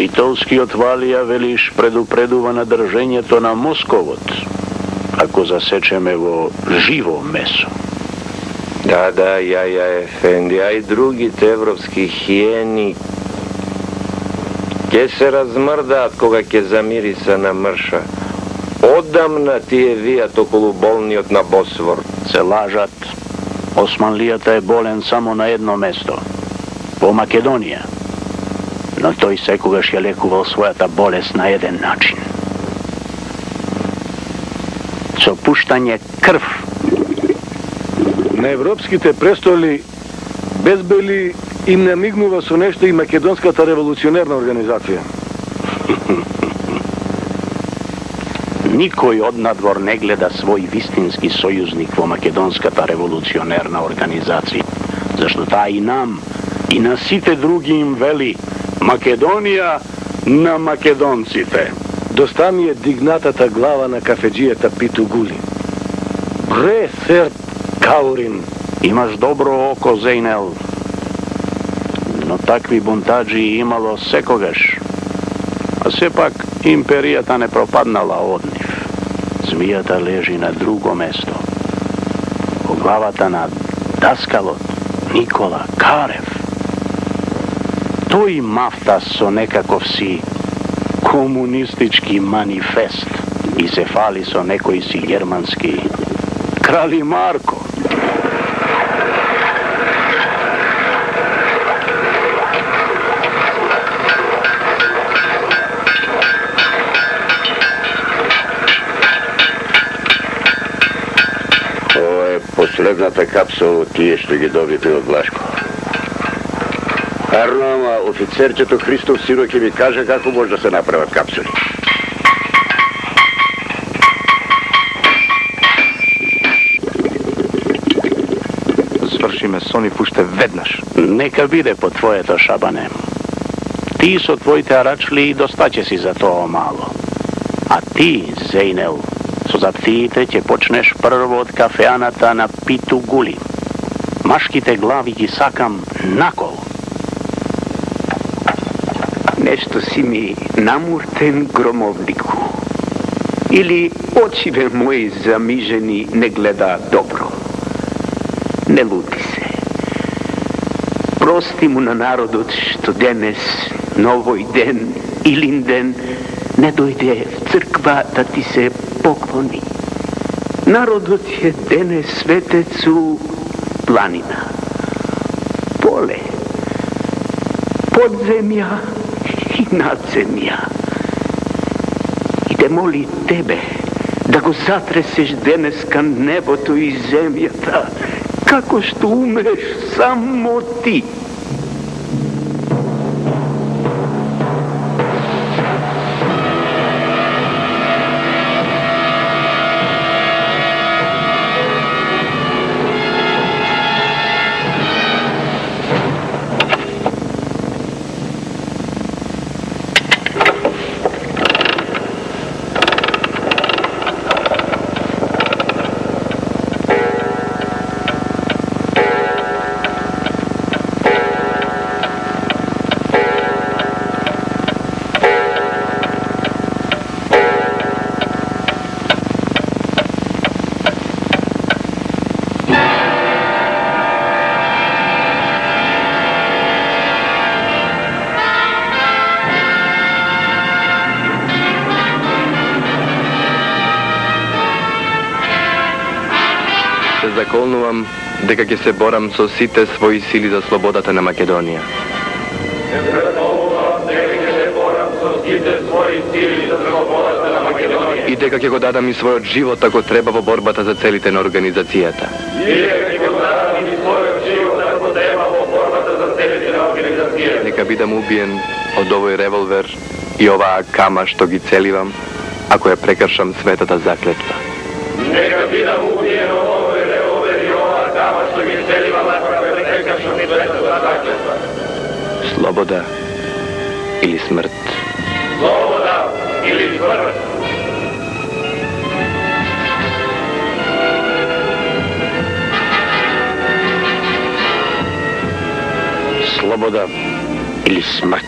Битолски от Валија, велиш, предупредува на држењето на Московот, ако засечеме во живо месо. Да, Јаја Ефенди, а и другите европски хиени ќе се размрдаат кога ќе замириса на мрша. Одамна тие вијат околу болниот на Босвор. Се лажат. Османлијата е болен само на едно место, во Македонија. Но тој секогаш ја лекувал својата болест на еден начин. Со пуштање крв. На европските престоли безбели им намигнува со нешто и Македонската револуционерна организација. Никој од надвор не гледа свој вистински сојузник во Македонската револуционерна организација, зашто таа и нам, и на сите други им вели Македонија на македонците. Доста ми е дигнатата глава на кафеджијата Питу Гули. Бре, сер Каурин. Имаш добро око, Зейнел. Но такви бунтаджи имало секогаш. А сепак империјата не пропаднала од нив. Змијата лежи на друго место. Во главата на даскалот Никола Карев. Тој мафта со некаков си комунистички манифест и се фали со некој си германски Крали Марко. Последната капсула от тие ще ги добите од Влашко. Арно, ама офицерчето Христов Сиро ќе ви каже како може да се направат капсули. Свршиме со нив уште веднаш. Нека биде по твоето, Шабане. Ти со твоите арачли достаќе си за тоа мало. А ти, Зейнел, со заптиите ќе почнеш прво од кафеаната на Питу Гули. Машките глави ги сакам накол. Нешто си ми намуртен, громовнику. Или очиве мои замижени не гледа добро. Не лути се. Прости му на народот што денес, новој ден, Илинден, не дојде в црква да ти се поклони. Народот е денес светецу планина, поле, подземја и надземја. И те моли тебе да го затресеш денес кан небото и земјата, како што умеш само ти. Заколнувам дека ќе се борам со сите своји сили за слободата на Македонија. И дека ќе го дадам и својот живот ако треба во борбата за целите на организацијата. Нека бидам убиен од овој револвер и оваа кама што ги целивам, ако ја прекршам светата заклетва. Нека бидам убиен од овој револвер и оваа кама што ги целивам, ако ја прекршам светата заклетва. Слобода или смрт? Слобода или смрт? Слобода или смрт?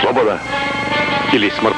Sloboda ili smrt.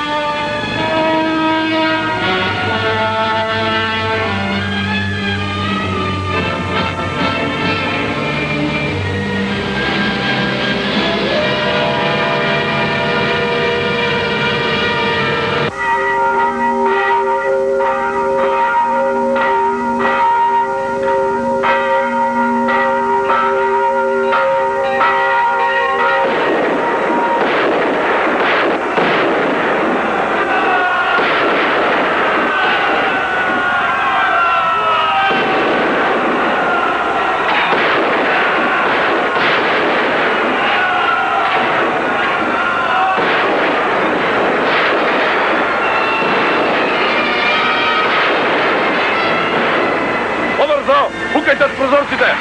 Pukajte s prozorcite!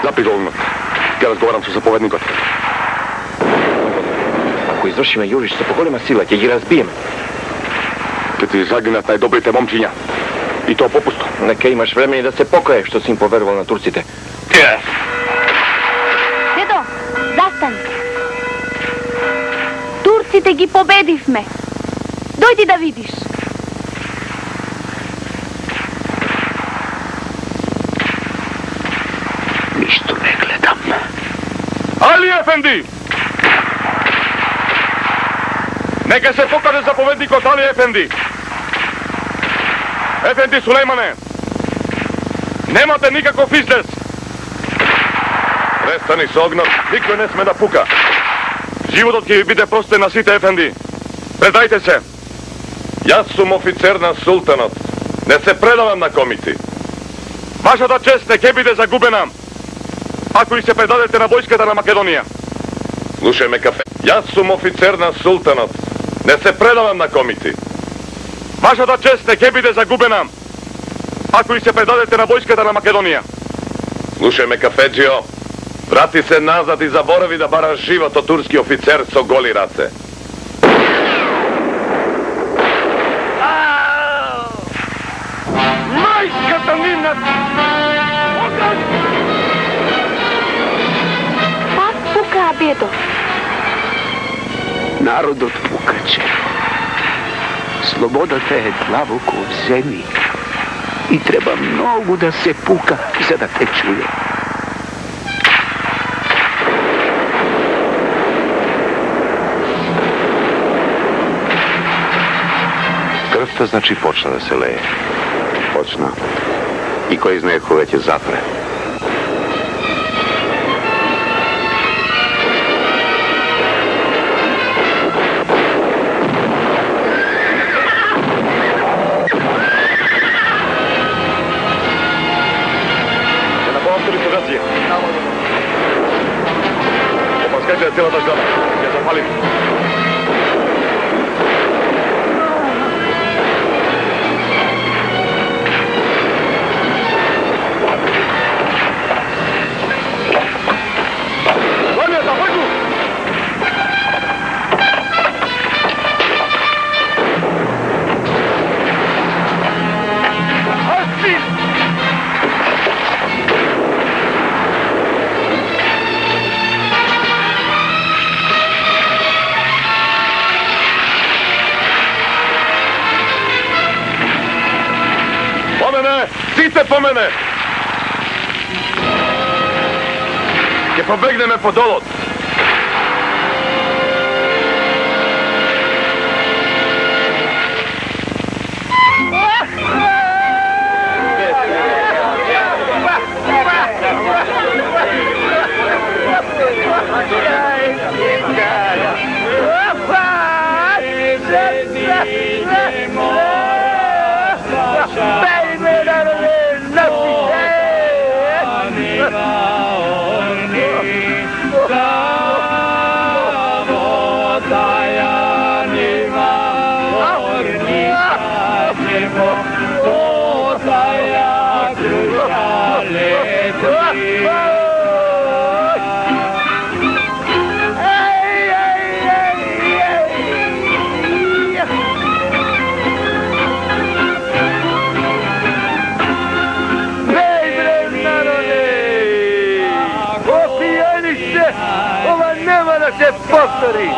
Zapri govno. Ja razgovaram sa zapovednikom. Ako izvršime juriš sa pokolima sila, ќе ги разбиеме. Ке ти загинат најдобрите момчиња. И то попусто. Нека имаш време и да се покаеш што си им поверувал на турците. Дедо, застани. Турците ги победивме. Дојди да видиш. Ништо не гледам. Али Ефенди! Нека се покаже заповедникот Али Ефенди. Ефенди Сулеймане, немате никаков излез. Престани со огнот, никој не сме да пука. Животот ќе ви биде простен на сите, Ефенди. Предајте се. Јас сум офицер на султанот. Не се предавам на комици. Вашата чест не ќе биде загубена ако и се предадете на војската на Македонија. Слушај ме, кафе. Јас сум офицер на султанот. Не се предавам на комици. Вашата чест не ќе биде загубена ако и се предадете на војската на Македонија. Слушај ме, кафеджио. Врати се назад и заборави да бараш живот од турски офицер со голи раце. Мајската нина! Пак пука, бедо. Народот пукаче. Слободата е длабоко в земји и треба многу да се пука за да те чуе. Крвта значи почна да се лее. Почна. И кој знае кога ќе запре. Опаскајте целата зграда. Ќе запалим. do mene! Ke pobegne me po dolot! Se povtori!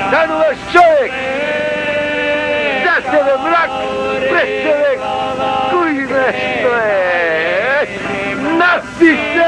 Stanu vaš čovjek! Za sebe mrak, pred sebe kujne što je! Napi se!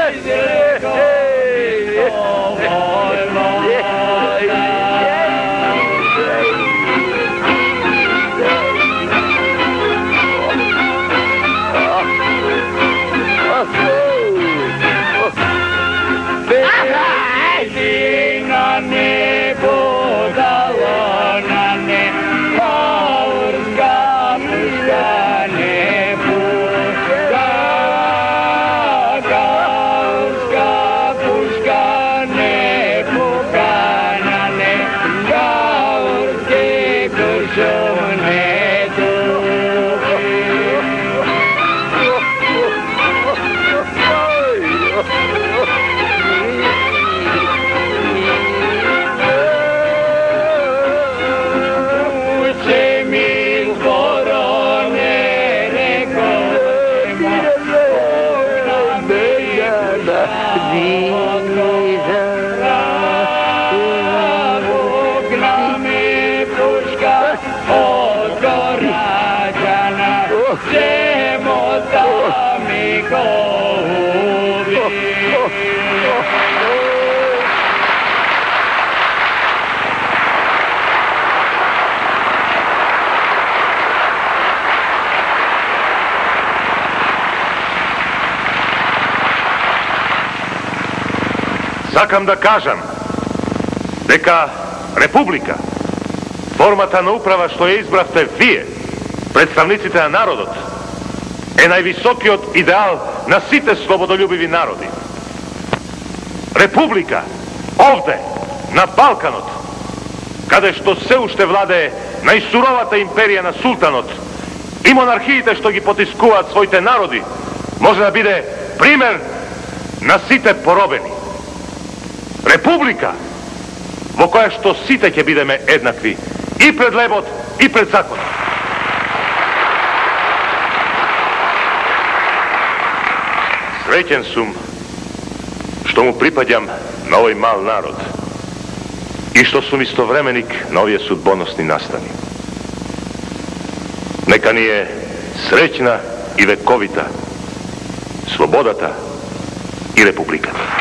Sakam da kažem, дека Република, формата управа што ја избравте вие, представниците на народот, е највисокиот идеал на сите слободолюбиви народи. Република, овде, на Балканот, каде што се уште владее најсуровата империја на султанот и монархиите што ги потискуваат своите народи, може да биде пример на сите поробени. Република, во која што сите ќе бидеме еднакви и пред лебот и пред законот. Среќен сум што му припаѓам на овој мал народ и што сум истовременик на овие судбоносни настани. Нека ни е среќна и вековита слободата и републиката.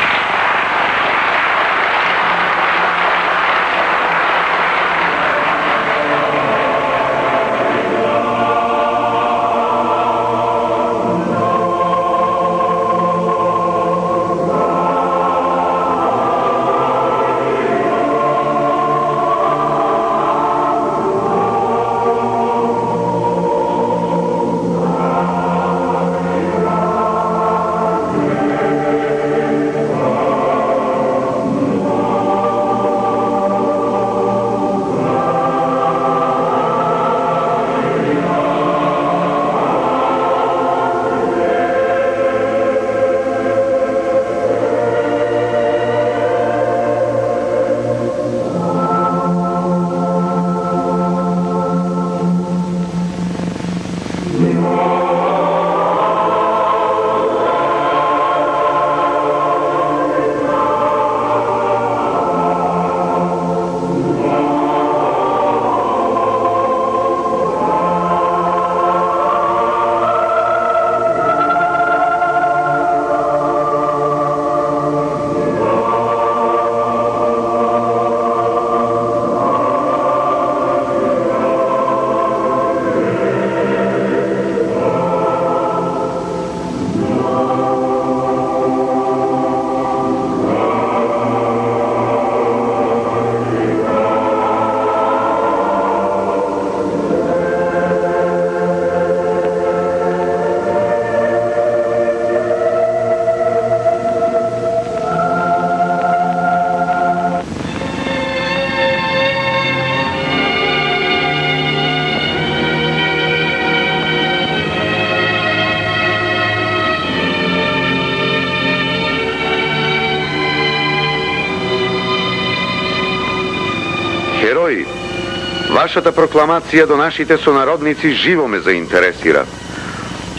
Вашата прокламација до нашите сонародници живо ме заинтересира.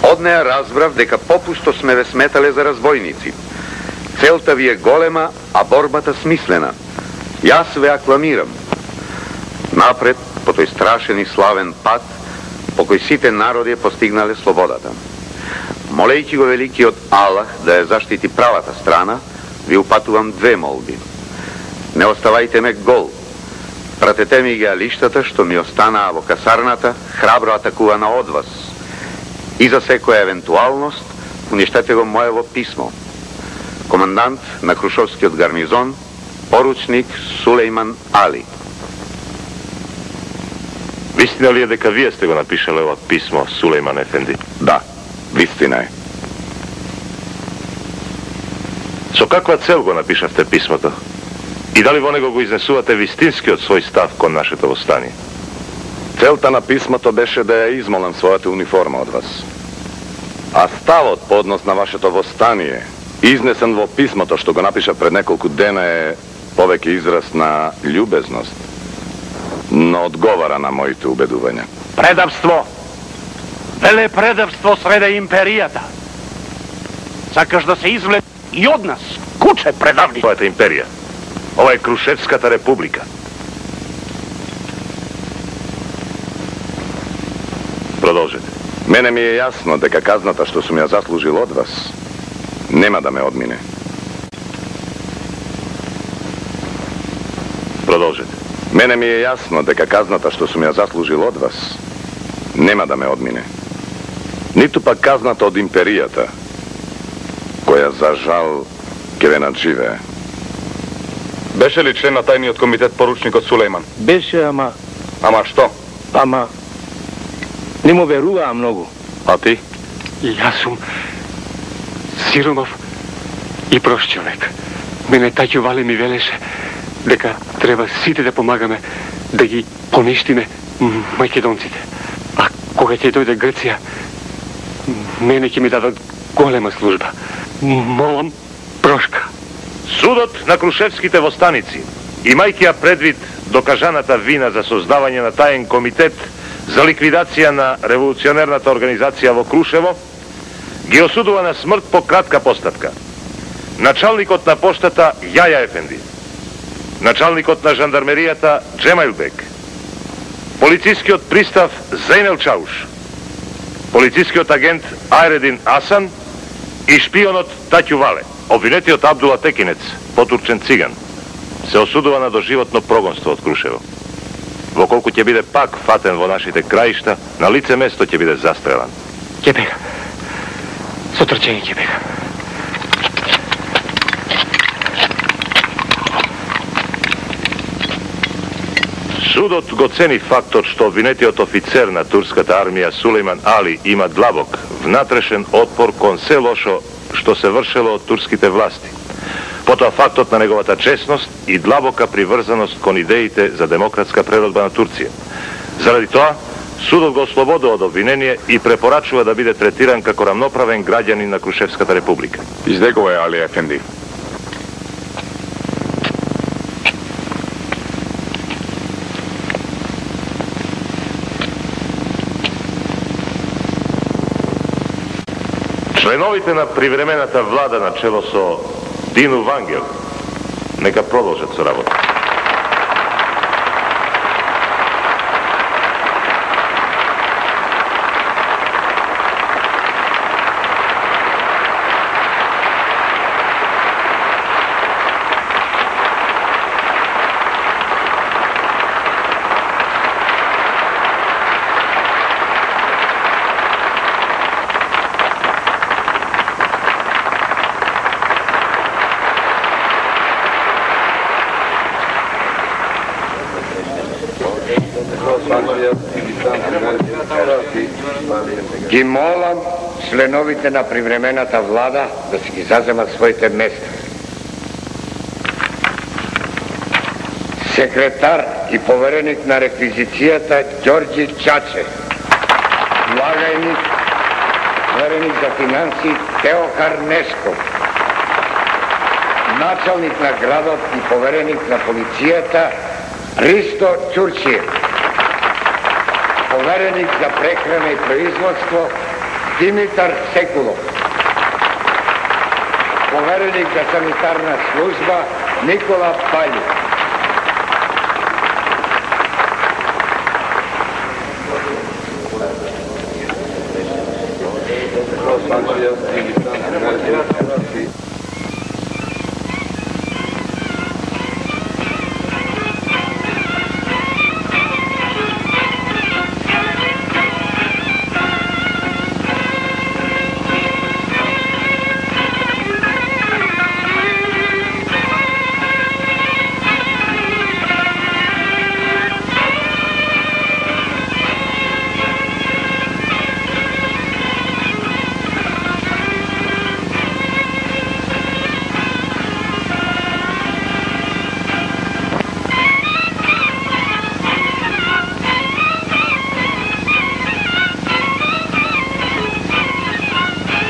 Од неа разбрав дека попусто сме ве сметале за разбойници. Целта ви е голема, а борбата смислена. Јас ве акламирам. Напред, по тој страшен и славен пат, по кој сите народи постигнале слободата. Молејќи го великиот Аллах да ја заштити правата страна, ви упатувам две молби. Не оставајте ме гол. Пратете ми ги алиштата што ми останаа во касарната, храбро атакувана од вас. И за секоја евентуалност, уништете го моево писмо. Командант на Крушовскиот гарнизон, поручник Сулейман Али. Вистина ли е дека вие сте го напишале ова писмо, Сулейман Ефенди? Да, вистина е. Со каква цел го напишавте писмото? И дали во него го изнесувате вистинскиот свој став кон нашето востание? Целта на писмото беше да ја измолам својата униформа од вас. А ставот по однос на вашето востание, изнесен во писмото што го напиша пред неколку дена, е повеќе израз на љубезност, но одговара на моите убедувања. Предавство! Веле предавство среде империјата. Сакаш да се извлек и од нас, куче предавни. Твојата империја. Ова е Крушевската република. Продолжете. Мене ми е јасно дека казната што сум ја заслужил од вас нема да ме одмине. Продолжете. Мене ми е јасно дека казната што сум ја заслужил од вас нема да ме одмине. Ниту пак казната од империјата, која за жал ќе ве надживее. Беше ли член на тајниот комитет поручникот Сулейман? Беше, ама што? Не му веруваа многу. А ти? Јас сум сиромав и прост човек. Мене Таќо Вале ми велеше дека треба сите да помагаме да ги поништиме македонците. А кога ќе дојде Грција, мене ќе ми дадат голема служба. Молам, прошка. Судот на крушевските востаници, имајќи ја предвид докажаната вина за создавање на таен комитет за ликвидација на револуционерната организација во Крушево, ги осудува на смрт по кратка постапка началникот на поштата Јаја Ефенди, началникот на жандармеријата Джемајлбек, полицискиот пристав Зейнел Чауш, полицискиот агент Айредин Асан и шпионот Таќу Вале. Обвинетиот Абдула Текинец, потурчен циган, се осудува на доживотно прогонство од Крушево. Воколку ќе биде пак фатен во нашите краишта, на лице место ќе биде застрелан. Ќе бега. Со трчење ќе бега. Судот го цени фактот што обвинетиот офицер на турската армија Сулейман Али има длабок, внатрешен отпор кон се лошо што се вршело од турските власти. Потоа фактот на неговата честност и длабока приврзаност кон идеите за демократска преродба на Турција. Заради тоа, судот го ослободува од обвинение и препорачува да биде третиран како рамноправен граѓанин на Крушевската република. Издегува е Али Ефенди. Членовите на привремената влада на чело со Дину Вангел нека продолжат со работа. Ги молам членовите на привремената влада да си ги заземат своите места. Секретар и повереник на реквизицијата Ѓорѓи Чаче, влагајник, повереник за финанси Теохар Нешков, началник на градот и повереник на полицијата Ристо Ќурчиев, Poverenik za prehrane i proizvodstvo Dimitar Sekulov. Poverenik za sanitarna služba Nikola Paljić.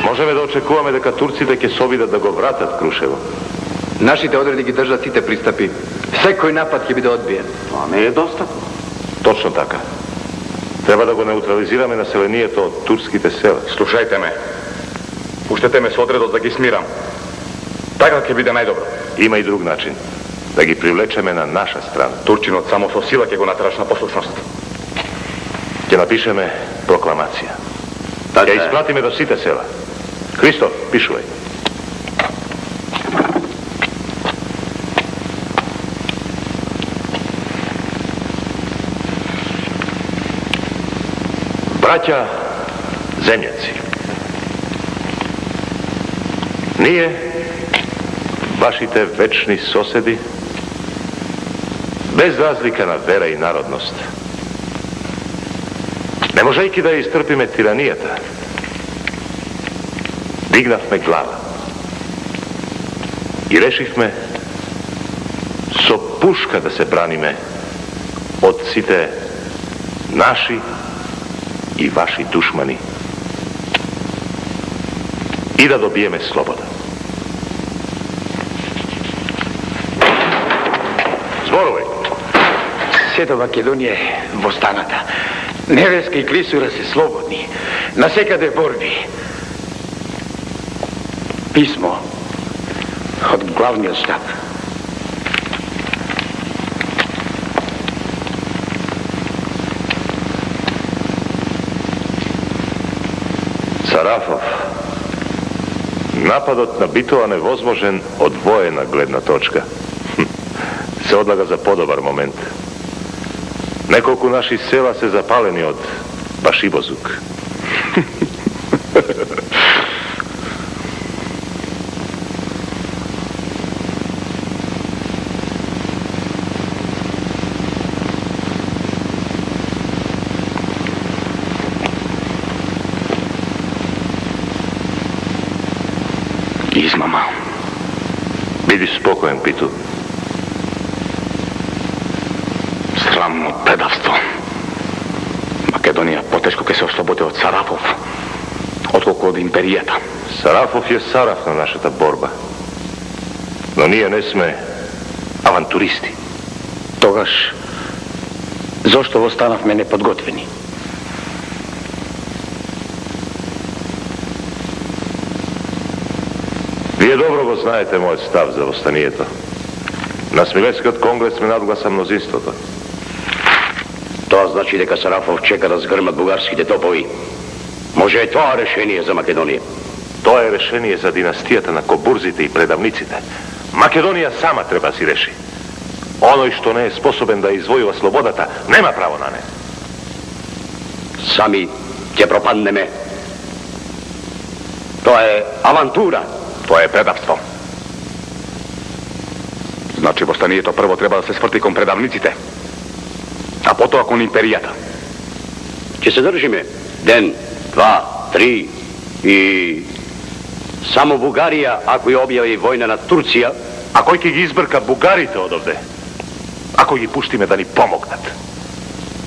Можеме да очекуваме дека турците ќе се обидат да го вратат Крушево. Нашите одреди ги држат сите пристапи. Секој напад ќе биде одбиен. Това не е достатно. Точно така. Треба да го неутрализираме населението од турските села. Слушајте ме. Пуштете ме со одредот да ги смирам. Така ќе биде најдобро. Има и друг начин. Да ги привлечеме на наша страна. Турчинот само со сила ќе го натераш на послушност. Ќе напишеме прокламација. Ќе испратиме до сите села. Христо, пишувај. Браќа земјаци, ние, вашите вечни соседи, без разлика на вера и народност, не можејќи да истрпиме тиранијата, дигнавме глава и решивме со пушка да се браниме од сите наши и ваши душмани и да добиеме слобода. Зборувај. Сето Македонија е востаната. Невеска и Клисура се слободни. Насекаде борби. Писмо од главниот штаб. Сарафов, нападот на Битола невозможен од воена гледна точка. Се одлага за подобар момент. Неколку наши села се запалени од Башибозук. Измама. Биди спокоен, Питу. Срамно предавство. Македонија потешко ќе се ослободи од Сарафов, отколку од империјата. Сарафов е сараф на нашата борба. Но ние не сме авантуристи. Тогаш, зошто останавме неподготвени? Вие добро го знаете мојот став за востанието. На Смилецкиот конгрес ме надгласа мнозинството. Тоа значи дека Сарафов чека да згрмат бугарските топови. Може е тоа решение за Македонија? Тоа е решение за династијата на кобурзите и предавниците. Македонија сама треба си реши. Оној што не е способен да извојува слободата, нема право на не. Сами ќе пропаднеме. Тоа е авантура. Тоа е предавство. Значи востанието прво треба да се сврти кон предавниците, а потоа кон империјата. Ќе се држиме ден, два, три и само Бугарија, ако ја објави војна на Турција, а кој ќе ги избрка бугарите од овде? Ако ги пуштиме да ни помогнат.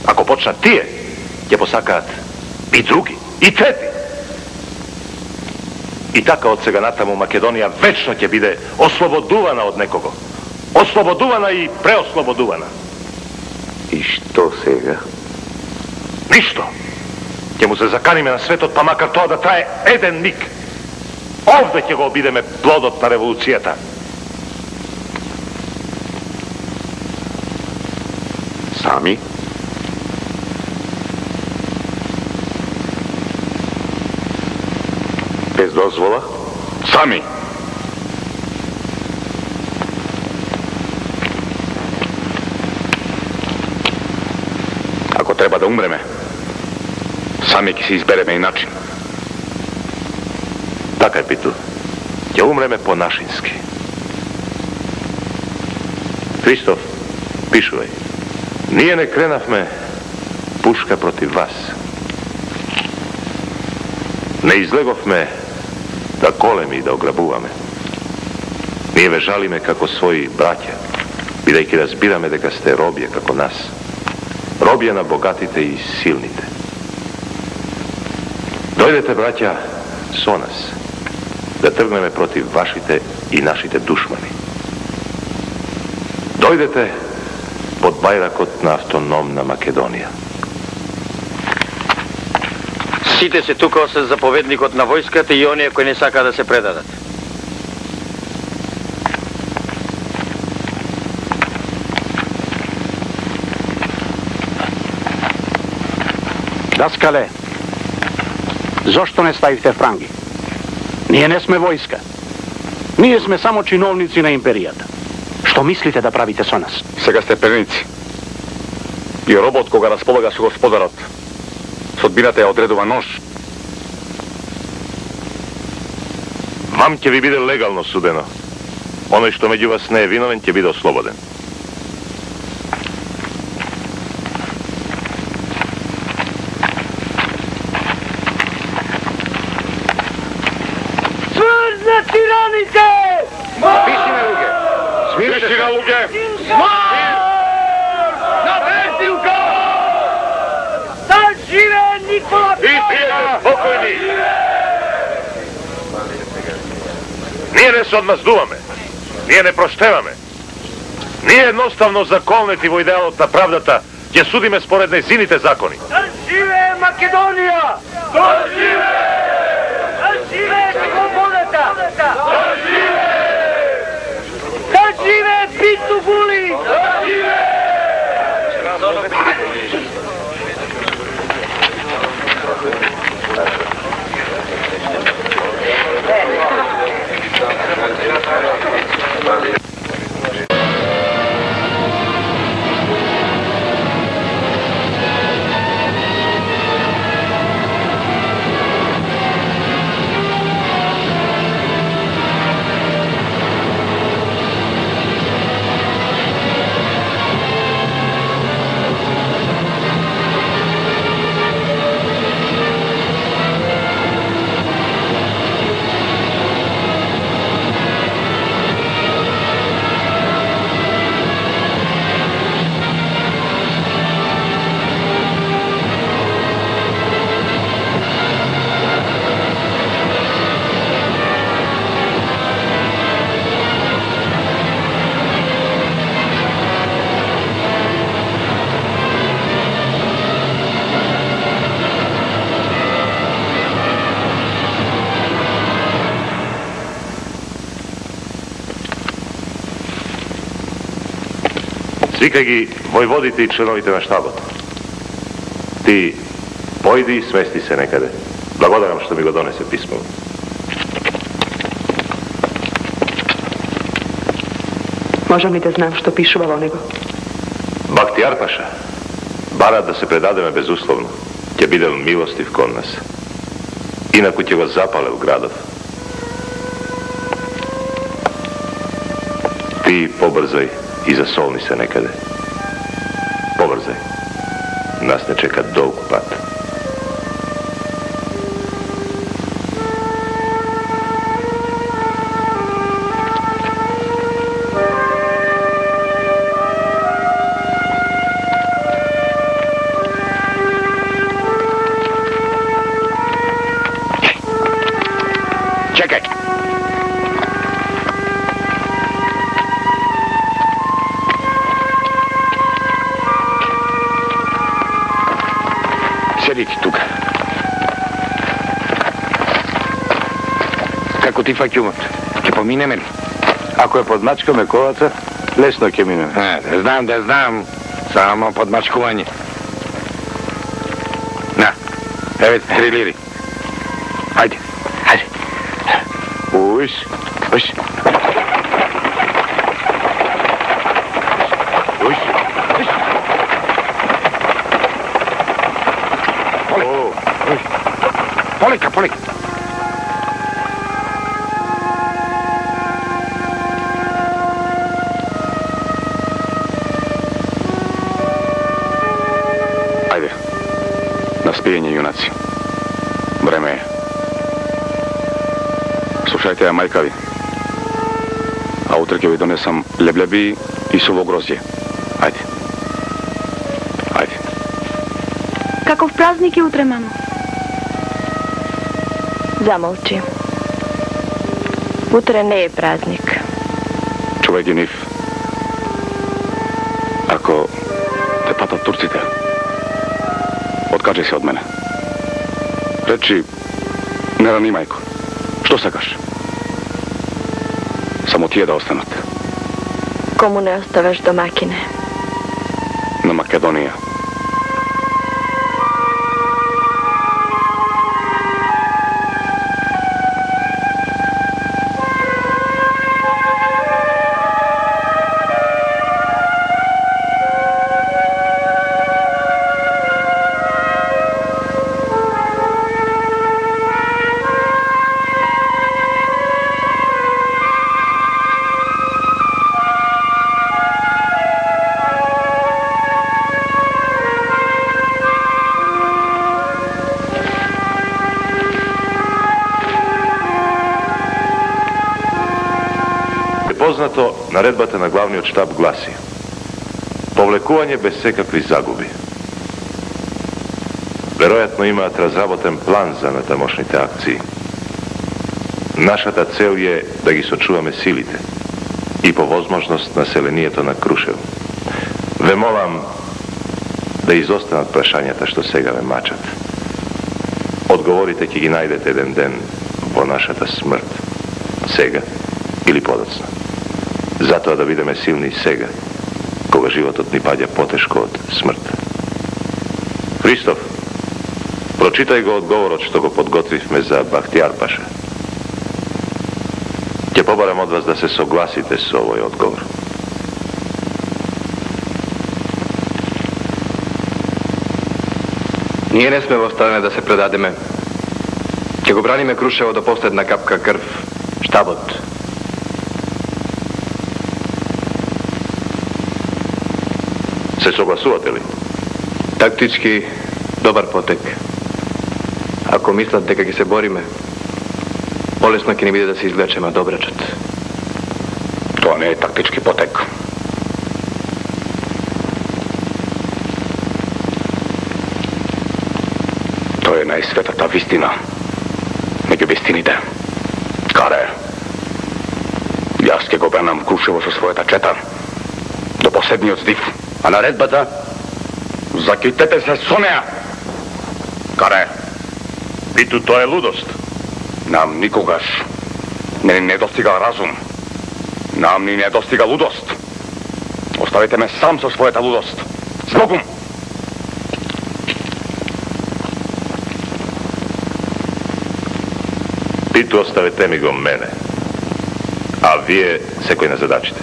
Ако почнат тие, ќе посакаат и други, и трети. И така од сега натаму Македонија вечно ќе биде ослободувана од некого. Ослободувана и преослободувана. И што сега? Нищо. Ќе му се заканиме на светот, па макар тоа да трае еден миг. Овде ќе го обидеме плодот на револуцијата. Сами? Без дозвола? Сами. Ако треба да умреме, сами ќе се избереме и начин. Така е, Питу. Ќе умреме по-нашински. Христоф, пишувај. Ние не кренавме пушка против вас. Не излеговме да колеме и да ограбуваме. Ние ве жалиме како своји браќа, бидејќи разбираме дека сте робија како нас. Робија на богатите и силните. Дојдете, браќа, со нас, да тргнеме против вашите и нашите душмани. Дојдете под бајракот на автономна Македонија. Сите се тука освен заповедникот на војската и оние кои не сака да се предадат. Даскале, зошто не ставивте франги? Ние не сме војска. Ние сме само чиновници на империјата. Што мислите да правите со нас? Сега сте пленици. И робот кога располага со господарот. Содбината ја одредува нож. Вам ќе ви биде легално судено. Оној што меѓу вас не е виновен ќе биде ослободен. Смрт на тираните! Пиши на луѓе! Пиши на луѓе! На Весилка! Да живее Никола Петрович! Истина, спокојни! Ние не се одмаздуваме. Ние не проштеваме. Ние едноставно заколнети во идеалот на правдата ќе судиме според нејзините закони. Да живее Македонија! Да живее! Да живее слободата! Да живее! Да живее Питу Гули! Да живее! Свикај ги војводите и членовите на штабот. Ти појди и смести се некаде. Благодарам што ми го донесе писмото. Можам ли да знам што пишува во него? Бахтијар Паша бара да се предадеме безусловно. Ќе биде милостив кон нас. Инаку ќе го запале у градов. Ти побрзај и засолни се некаде. Побрзај. Нас не чека долг пат. Čekaj! biti tuga. Kako ti faći umot? Će pomine meni? Ako je pod mačkome kovaca, lesno će mine. Da znam. Samo pod mačkovanje. Na, evo 3 liri. Hajde. Uš. Polika. Ajde, na spijenje, junaci. Vreme je. Slušajte, ja majkavi. A utrke vi donesam ljebljebi i suvo grozje. Ajde. Каков празник е утре, мамо? Zamolči. Утре не е празник. Čuvaj, Dinif. Ako te patat Turcite, otkaži se od mene. Reči, ne rani majko. Što sakaš? Samo tije da ostanete. Komu ne ostavaš domakine? Na Makedonija. Poznato, naredbata na glavni štab glasi: povлекувanje bez всекакви загуби. Веројатно имаат разработен план за натамошните акции. Нашата цел е да ги сочуваме силите и по возможност населението на Крушево. Ве молам да изостанат прашањата што сега ме мачат. Одговорите ќе ги најдете еден ден во нашата смрт. Сега или подоцна. Затоа да бидеме силни сега, кога животот ни паѓа потешко од смрт. Христоф, прочитај го одговорот што го подготвивме за Бахтијар Паша. Ќе побарам од вас да се согласите со овој одговор. Ние не сме во станење да се предадеме. Ќе го браниме Крушево до последна капка крв. Штабот. Се согласувате ли? Тактички добар потек. Ако мислат дека ќе се бориме, полесно ќе ни биде да се извлечеме од обрачот. Тоа не е тактички потек. Тоа е најсветата вистина меѓу вистините. Каре, јас ќе го бранам Крушево со својата чета до последниот здив. А наредбата? Закитете се со неа! Каре? Питу, тоа е лудост. Нам никогаш не ни недостига разум. Нам ни недостига лудост. Оставите ме сам со својата лудост. Збогум! Питу, оставете ми го мене. А вие секој на задачите.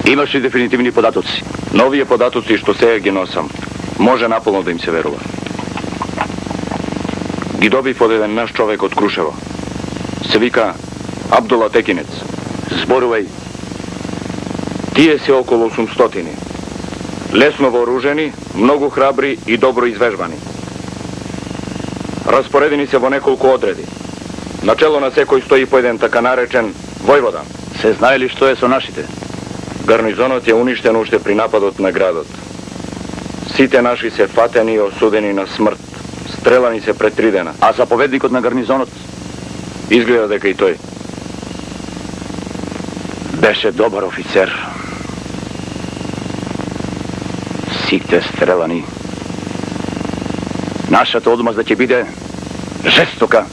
Имаш ли дефинитивни податоци? Новие податоци што сега ги носам, може наполно да им се верува. Ги добив од еден наш човек од Крушево. Се вика Абдула Текинец. Зборувај. Тие се околу 800. Лесно вооружени, многу храбри и добро извежбани. rasporedeni se vo nekoliko odredi. Na čelo na sekoj stoji pojedен така наречен војвода. Се знае ли што е со нашите? Гарнизонот е уништен уште при нападот на градот. Сите наши се фатени и осудени на смрт. Стрелани се пред 3 дена. А заповедникот на гарнизонот? Изгледа дека и тој. Беше добар офицер. Сите стрелани. Нашата одмазда ќе биде жестока.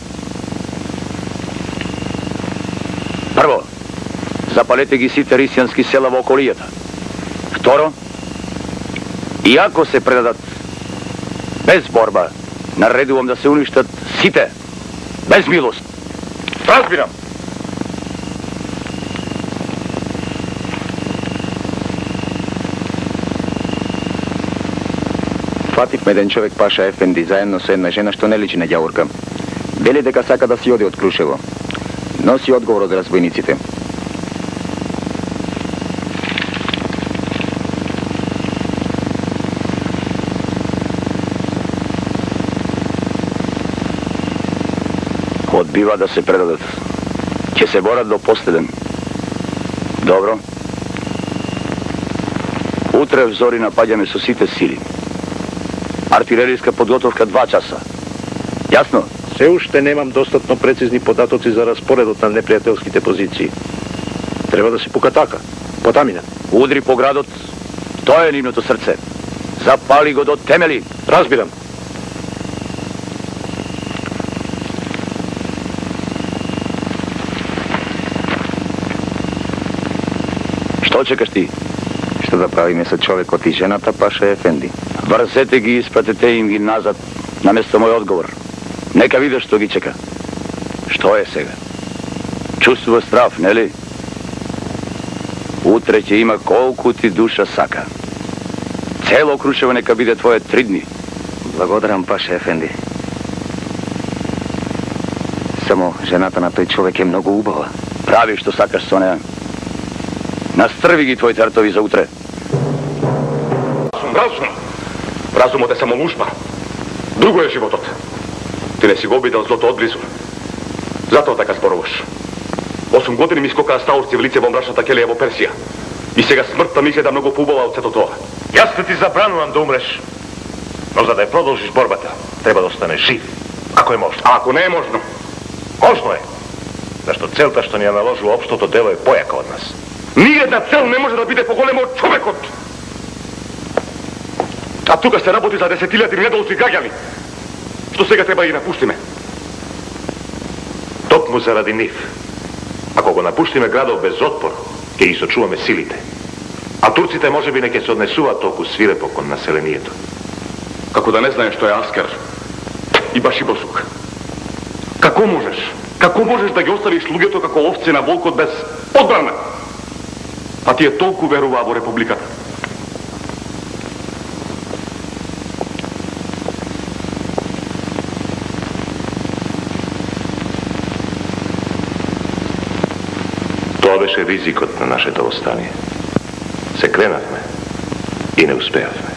Прво, запалете ги сите рисијански села во околијата. Второ, иако се предадат без борба, наредувам да се уништат сите, без милост. Разбирам. Фативме еден човек, Паша Ефенди, заедно со една жена што не личи на ѓаурка. Вели дека сака да си оди од Крушево. Носи одговор од разбойниците. Одбива да се предадат. Ќе се борат до последен. Добро. Утре в зори напаѓаме со сите сили. Артилеријска подготовка 2 часа. Јасно? Се уште немам достатно прецизни податоци за распоредот на непријателските позиции. Треба да се пука така. Потамина. Удри по градот. Тоа е нивното срце. Запали го до темели. Разбирам. Што чекаш ти? Што да правиме со човекот и жената, Паша Ефенди? Врзете ги и испратете им ги назад, наместо мој одговор. Нека види што ги чека. Што е сега? Чувствува страв, нели? Утре ќе има колку ти душа сака. Цело Крушево нека биде твое 3 дни. Благодарам, Паша Ефенди. Само жената на тој човек е многу убава. Прави што сакаш со неа. Настрви ги твоите артови за утре. Разум. Разумот е само лужба. Друго е животот. Ти не си го обидел злото одблизу. Затоа така зборуваш. 8 години ми скокаа стаурци в лице во мрачната келија во Персија. И сега смртта ми гледа многу поубава од сето тоа. Јас ти забранувам да умреш. Но за да ја продолжиш борбата, треба да останеш жив. Ако е можно. А ако не е можно? Можно е. Зашто целта што ни ја наложува општото дело е појака од нас. Ниједна цел не може да биде поголема од човекот. А тука се работи за десетилјати недолжни граѓани. Што сега треба да ги напуштиме? Токму заради нив. Ако го напуштиме градот без отпор, ќе ги сочуваме силите. А турците можеби не ќе се однесуваат толку свирепо кон населението. Како да не знае што е аскер и баши босук. Како можеш? Како можеш да ги оставиш луѓето како овци на волкот без одбрана? А тие толку веруваа во републиката. Тоа беше ризикот на нашето восстание. Се кренавме и не успеавме.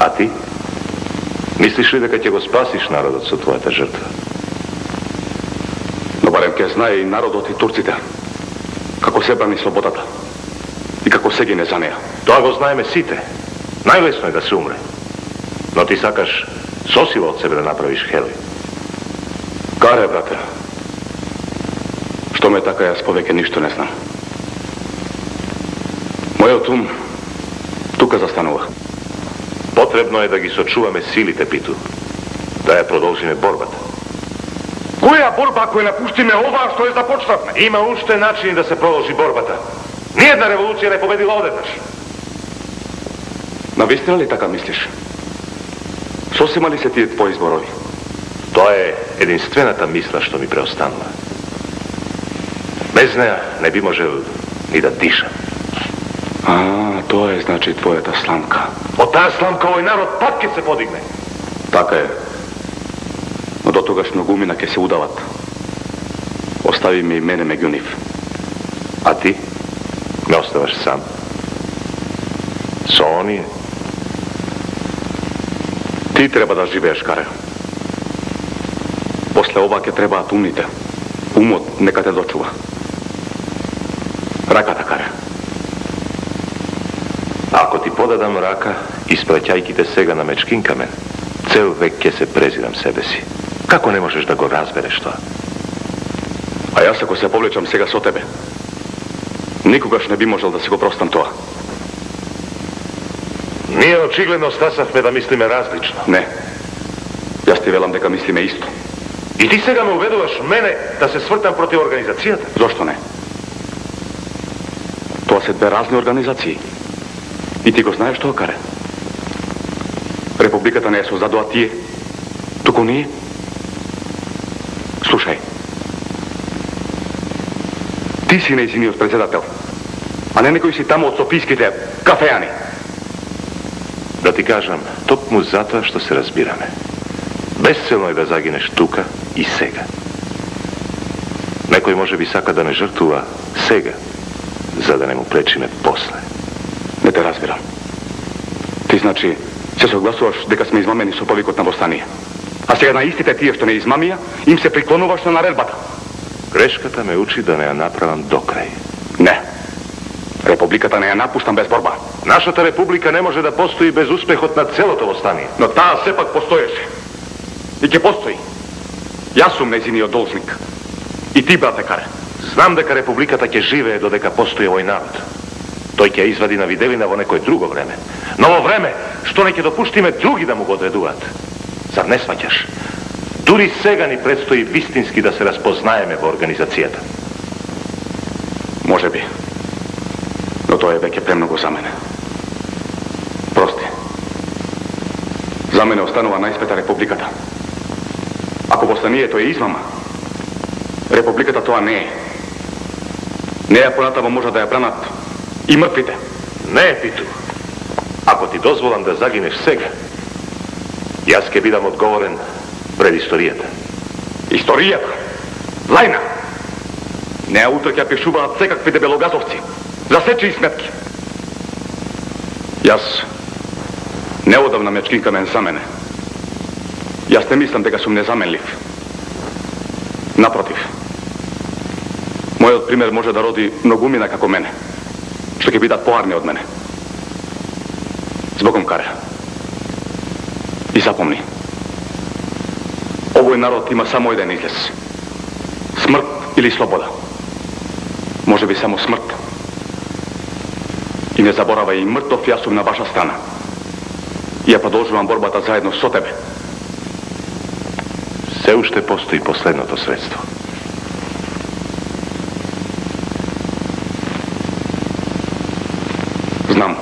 А ти? Мислиш ли дека ќе го спасиш народот со твојата жртва? Но барем ќе знае и народот и турците како се брани слободата и како се гине за неа. Тоа го знаеме сите. Најлесно е да се умре. Но ти сакаш сосила од себе да направиш херој. Каре, брате. Што ме така, јас повеќе ништо не знам. Мојот ум тука застанува. Потребно е да ги сочуваме силите, Питу. Да ја продолжиме борбата. Која борба ако ја напуштиме ова што е започнавме? Има уште начини да се продолжи борбата. Ниједна револуција не победила одеднаш. Навистина ли така мислиш? Сосема ли се тие твои зборови? Тоа е единствената мисла што ми преостанува. Без неа не би можел ни да дишам. Тоа е значи твојата сламка. Од таа сламка овој народ пак ќе се подигне. Така е. Но до тогаш многумина ќе се удават. Остави ме и мене меѓу нив. А ти? Ме оставаш сам. Со оние? Ti treba da живееш, Каре. После ова ќе требаат умните. Умот нека те дочува. Раката, Каре. Ако ти подадам рака, испраќајки те сега на мечкин камен, цел век ќе се презирам себе си. Како не можеш да го разбереш тоа? А јас ако се повлечам сега со тебе, никогаш не би можел да се го простам тоа. Ние очигледно стасавме да мислиме различно. Не. Јас ти велам дека мислиме исто. И ти сега ме уведуваш мене да се свртам против организацијата? Зошто не? Тоа се две разни организации. И ти го знаеш тоа, Каре. Републиката не е создадоа тие, туку ние. Слушај. Ти си нејзиниот председател, а не некој си таму од софиските кафеани. Да ти кажам, токму затоа што се разбираме. Безцелно е да загинеш тука и сега. Некој може би сака да не жртвува сега, за да не му пречиме после. Не те разбирам. Ти значи се согласуваш дека сме измамени со повикот на востание. А сега на истите тие што не измамија, им се приклонуваш на наредбата. Грешката ме учи да не ја направам до крај. Не. Републиката не ја напуштам без борба. Нашата република не може да постои без успехот на целото востание. Но таа сепак постоеше. И ќе постои. Јас сум нејзиниот должник. И ти, брате Каре. Знам дека републиката ќе живее додека постои овој народ. Тој ќе извади на виделина во некој друго време. Но во време што не ќе допуштиме други да му го одредуваат. Зар не сваќаш? Дури сега ни предстои вистински да се разпознаеме во организацијата. Може би. Но тоа е веќе премногу за мене. Прости. За мене останува најспета републиката. Ако востанието е измама, републиката тоа не е. Неја понатамо може да ја бранат и мртвите. Не е, Питу. Ако ти дозволам да загинеш сега, јас ќе бидам одговорен пред историјата. Историјата? Лајна! Неа утре ќе пишуваат секакви дебелогазовци. За сечи и сметки. Јас не одам на мечкин камен за мене. Јас не мислам дека сум незаменлив. Напротив. Мојот пример може да роди многумина како мене, што ќе бидат поарни од мене. Збогом, Каре. И запомни. Овој народ има само еден излез. Смрт или слобода. Може би само смрт. И не заборавај, и мртов јас сум на ваша страна. И ја продолжувам борбата заедно со тебе. Се уште постои последното средство. Знам.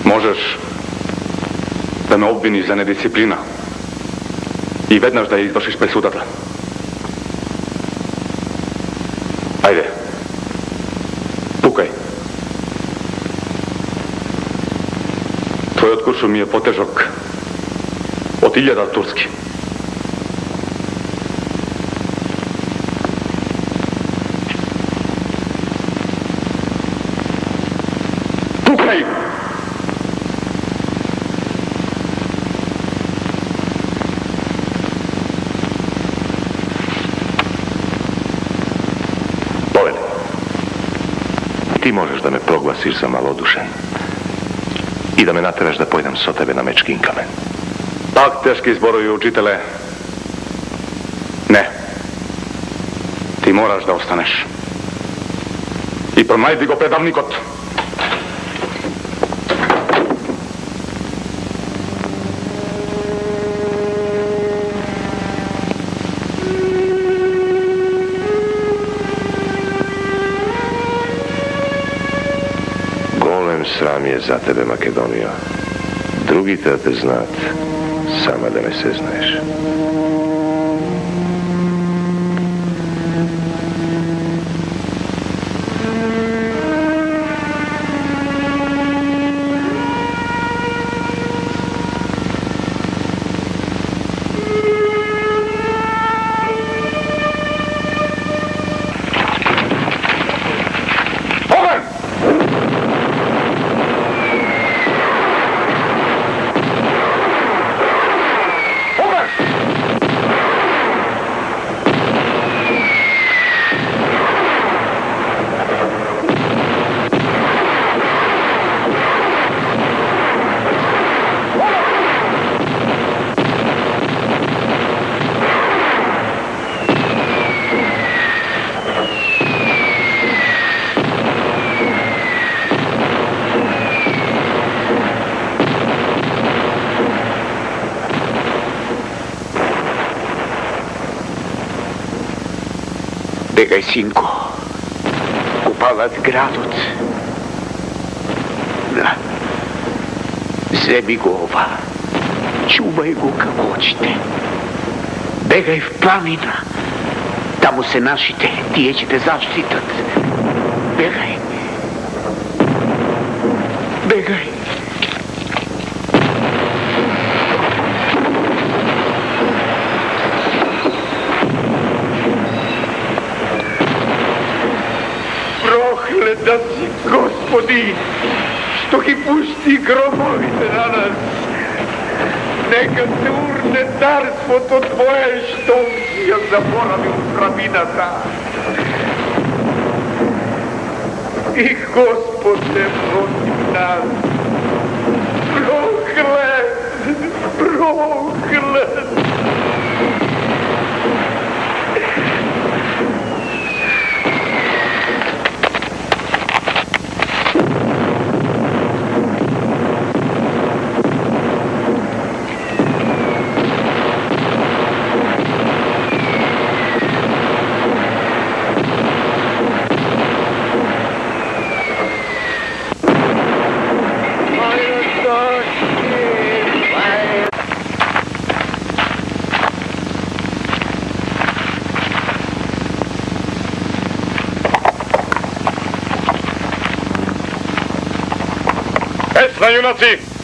Можеш да ме обвиниш за недисциплина и веднаш да ја извршиш пресудата. Ајде. Пукај. Твојот куршум ми е потежок од 1000 турски. Пукај! Повели. Ти можеш да ме прогласиш за малодушен и да ме натераш да појдам со тебе на мечкин камен. Так тешки зборови, учителе. Не. Ти мораш да останеш. И пронајди го предавникот. Голем срам е за тебе, Македонија. Другите да те знаат, сама да не се знаеш. Čekaj, sinko. Upalac gradot. Da. Zemi go ova. Čuvaj go kako hoćete. Begaj v planina. Tamo se našite, tije ćete zaštitat. Begaj. Begaj. Prokletan si, Gospodi, što ih pušti grobovite na nas. Neka se urne carstvo to tvoje što ja zaboravim praminata. I Gospode protiv nas, proklet, proklet. Esna, junaci!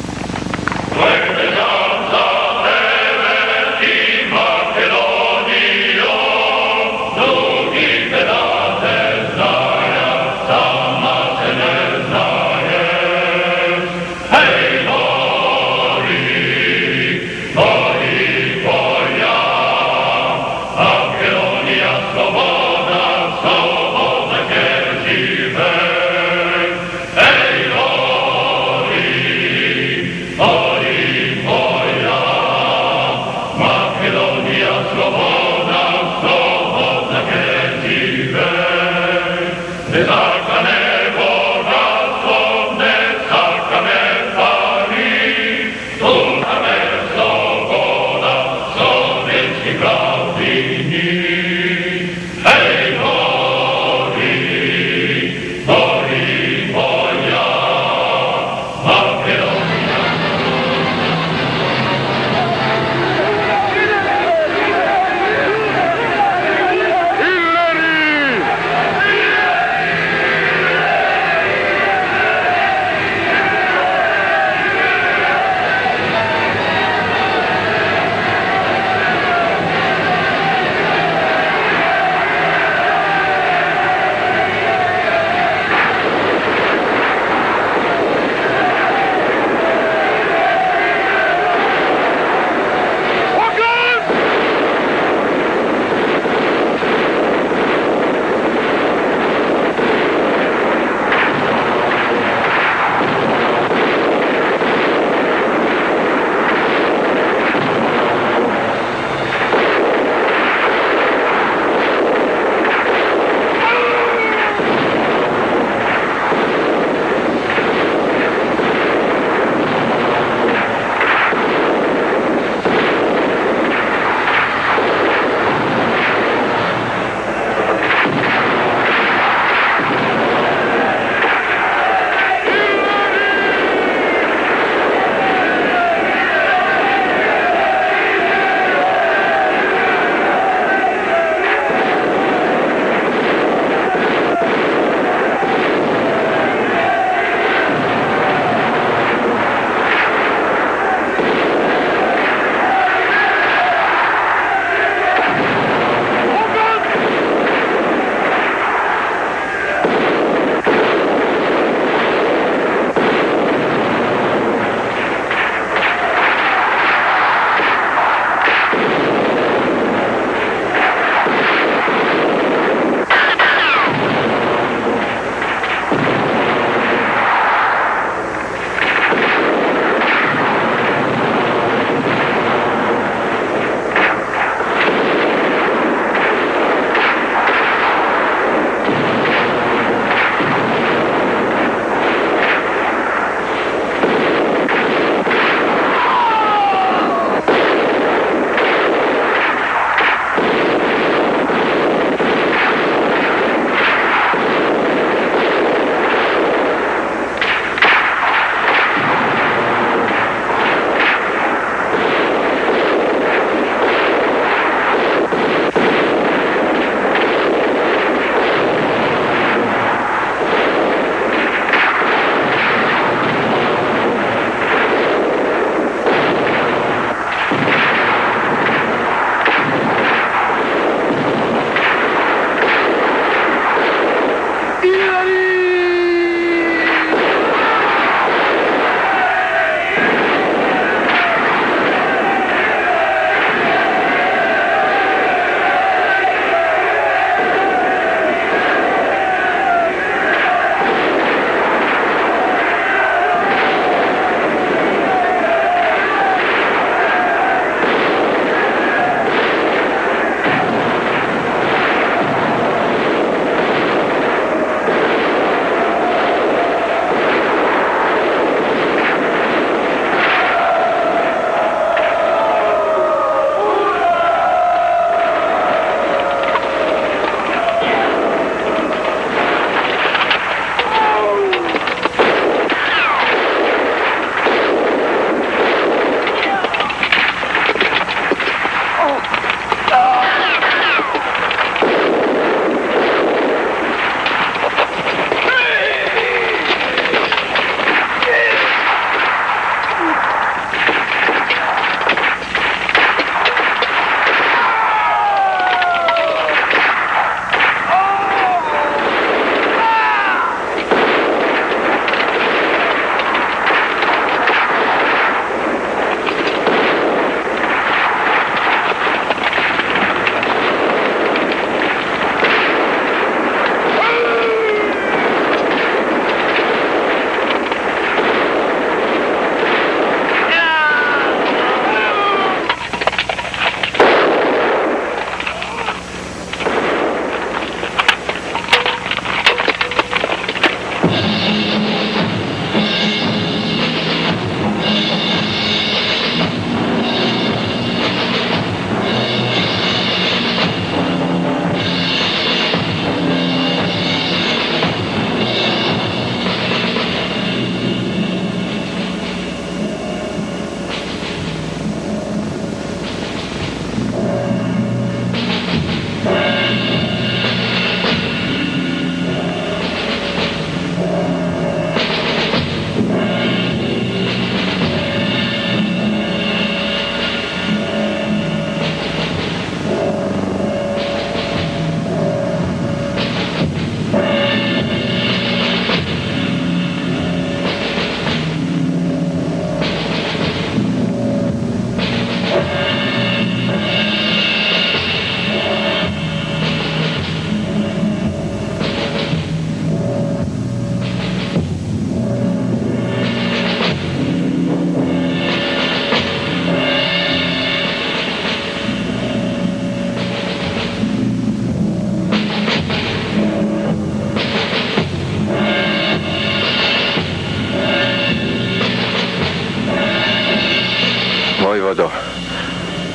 војводо,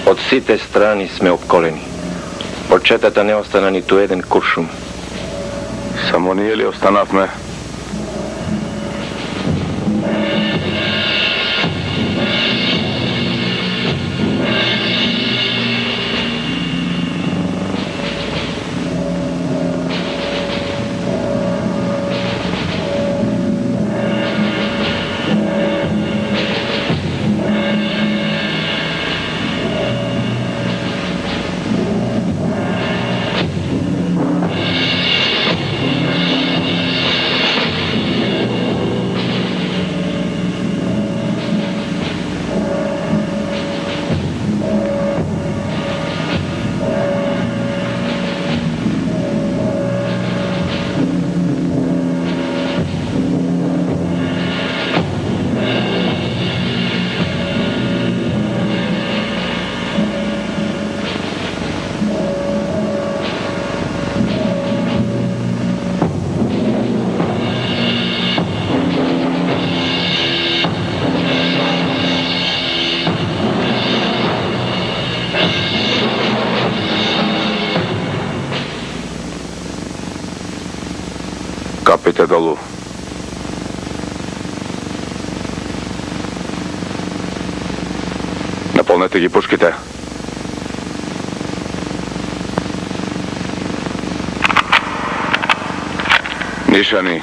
од сите страни сме обколени. Од четата не остана ниту еден куршум. Само ние ли останавме? Капите долу. Наполнете ги пушките. Нишани.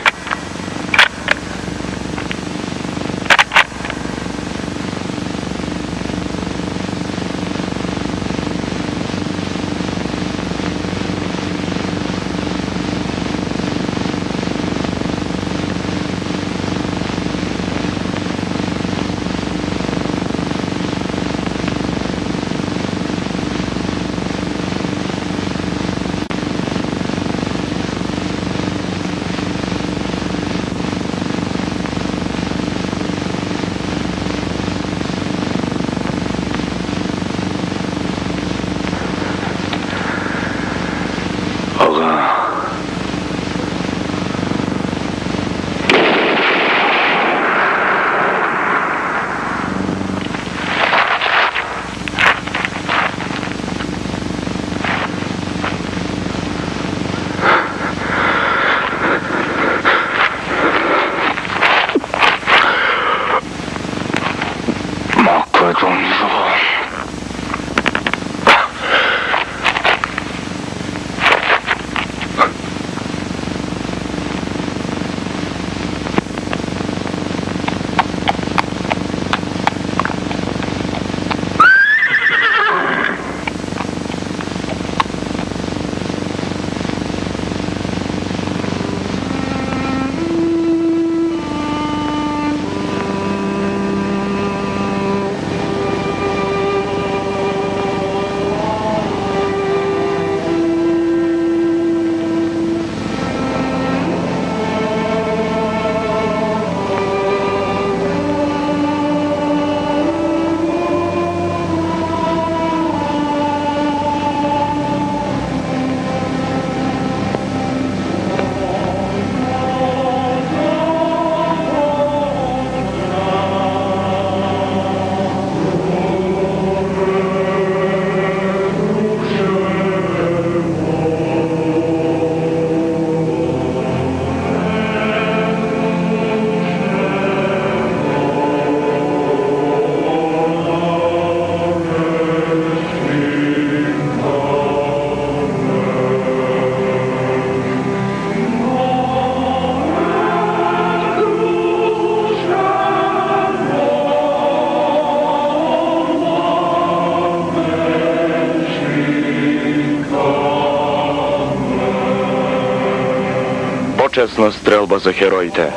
Počasna strelba za heroите.